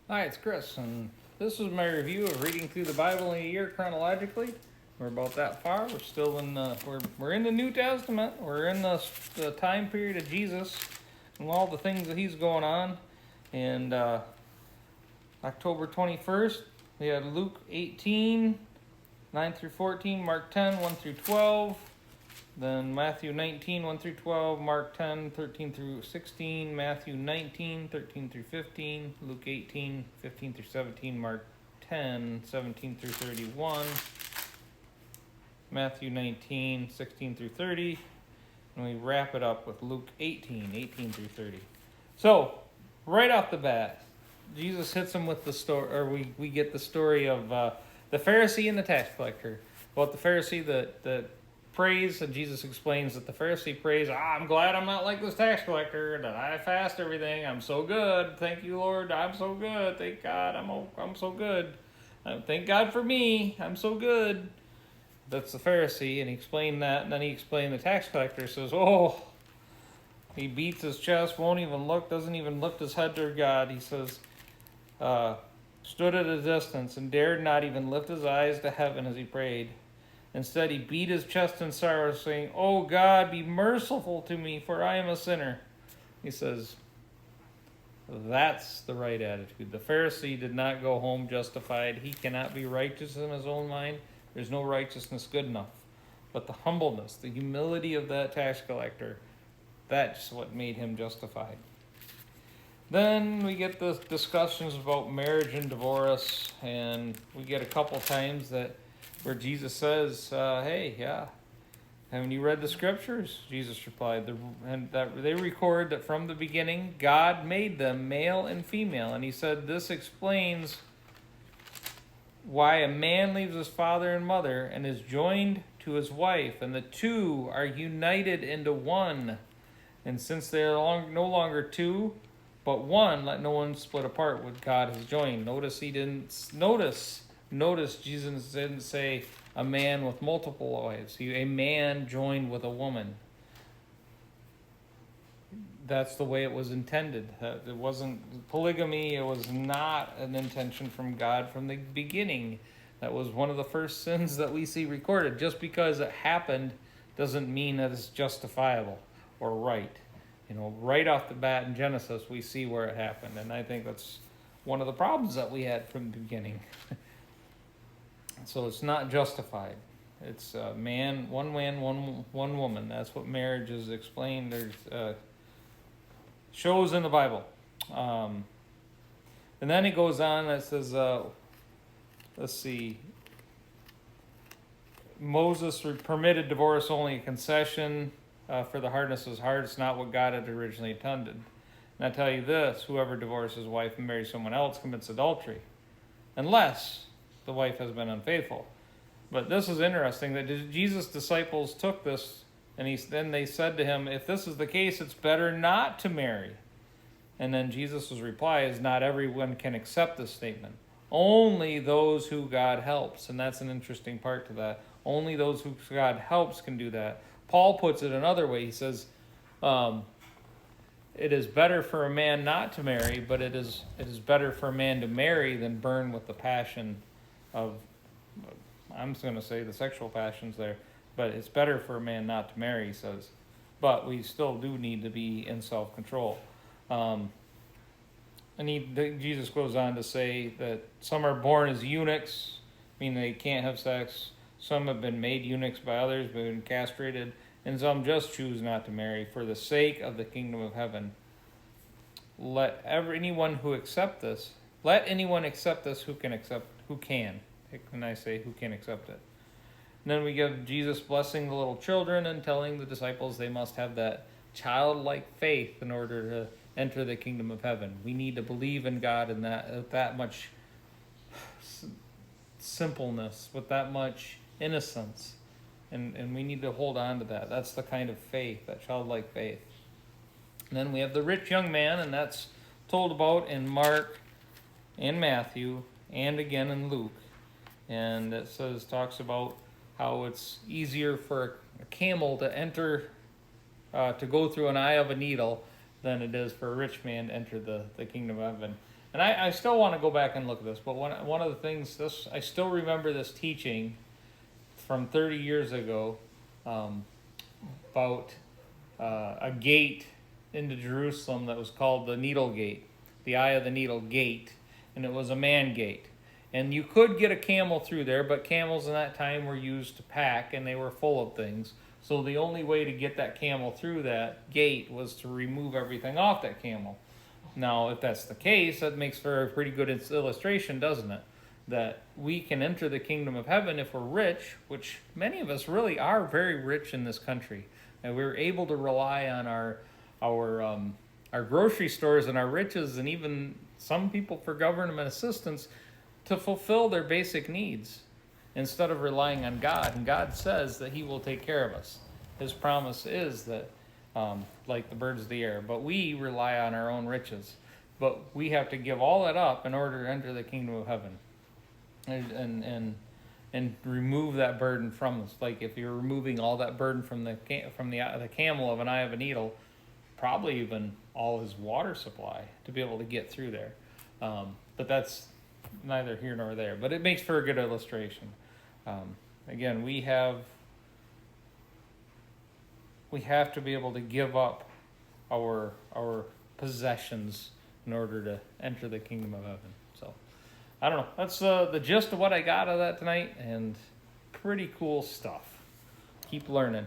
Hi, it's Chris, and this is my review of reading through the Bible in a year chronologically. We're about that far. We're still in we're in the New Testament. We're in the time period of Jesus and all the things that he's going on. And October 21st, we had Luke 18, 9 through 14, Mark 10, 1 through 12. Then Matthew 19, 1 through 12, Mark 10, 13 through 16, Matthew 19, 13 through 15, Luke 18, 15 through 17, Mark 10, 17 through 31, Matthew 19, 16 through 30, and we wrap it up with Luke 18, 18 through 30. So, right off the bat, Jesus hits him with the story, or we get the story of the Pharisee and the tax collector. About the Pharisee that prays, and Jesus explains that the Pharisee prays, I'm glad I'm not like this tax collector, that I fast everything, I'm so good, thank you Lord, I'm so good, thank God, I'm so good, thank God for me, I'm so good. That's the Pharisee, and he explained that, and then he explained the tax collector, says, he beats his chest, won't even look, doesn't even lift his head to God. He says, stood at a distance and dared not even lift his eyes to heaven as he prayed. Instead, he beat his chest in sorrow, saying, Oh God, be merciful to me, for I am a sinner. He says, that's the right attitude. The Pharisee did not go home justified. He cannot be righteous in his own mind. There's no righteousness good enough. But the humbleness, the humility of that tax collector, that's what made him justified. Then we get the discussions about marriage and divorce, and we get a couple times where Jesus says, "Hey, yeah, haven't you read the scriptures?" Jesus replied, and that they record that from the beginning God made them male and female, and he said this explains why a man leaves his father and mother and is joined to his wife, and the two are united into one. And since they are no longer two, but one, let no one split apart what God has joined. Notice Jesus didn't say a man with multiple wives. A man joined with a woman. That's the way it was intended. It wasn't polygamy. It was not an intention from God from the beginning. That was one of the first sins that we see recorded. Just because it happened doesn't mean that it's justifiable or right. Right off the bat in Genesis, we see where it happened. And I think that's one of the problems that we had from the beginning. So it's not justified. It's one man, one woman. That's what marriage is explained. There's shows in the Bible. And then it goes on, it says, let's see, Moses permitted divorce only a concession for the hardness of his heart. It's not what God had originally intended. And I tell you this, whoever divorces his wife and marries someone else commits adultery, unless the wife has been unfaithful. But this is interesting that Jesus' disciples took this, and then they said to him, if this is the case, it's better not to marry. And then Jesus' reply is, not everyone can accept this statement. Only those who God helps. And that's an interesting part to that. Only those who God helps can do that. Paul puts it another way. He says, it is better for a man not to marry, but it is better for a man to marry than burn with the passion of, I'm just going to say the sexual passions there, but it's better for a man not to marry, he says. But we still do need to be in self-control. Jesus goes on to say that some are born as eunuchs, meaning they can't have sex. Some have been made eunuchs by others, been castrated, and some just choose not to marry for the sake of the kingdom of heaven. Let anyone accept this who can accept, who can. And I say who can accept it. And then we give Jesus blessing the little children and telling the disciples they must have that childlike faith in order to enter the kingdom of heaven. We need to believe in God and that much simpleness, with that much innocence. And we need to hold on to that. That's the kind of faith, that childlike faith. And then we have the rich young man, and that's told about in Mark and Matthew and again in Luke. And it talks about how it's easier for a camel to enter, to go through an eye of a needle than it is for a rich man to enter the kingdom of heaven. And I still want to go back and look at this, but one of the things, I still remember this teaching from 30 years ago about a gate into Jerusalem that was called the Needle Gate, the Eye of the Needle Gate, and it was a man gate. And you could get a camel through there, but camels in that time were used to pack, and they were full of things. So the only way to get that camel through that gate was to remove everything off that camel. Now, if that's the case, that makes for a pretty good illustration, doesn't it? That we can enter the kingdom of heaven if we're rich, which many of us really are very rich in this country. And we're able to rely on our grocery stores and our riches, and even some people for government assistance to fulfill their basic needs instead of relying on God. And God says that he will take care of us. His promise is that, like the birds of the air, but we rely on our own riches. But we have to give all that up in order to enter the kingdom of heaven and remove that burden from us. Like if you're removing all that burden from the camel of an eye of a needle, probably even all his water supply to be able to get through there. But that's neither here nor there. But it makes for a good illustration. Again, we have to be able to give up our possessions in order to enter the kingdom of heaven. So, I don't know. That's the gist of what I got out of that tonight, and pretty cool stuff. Keep learning.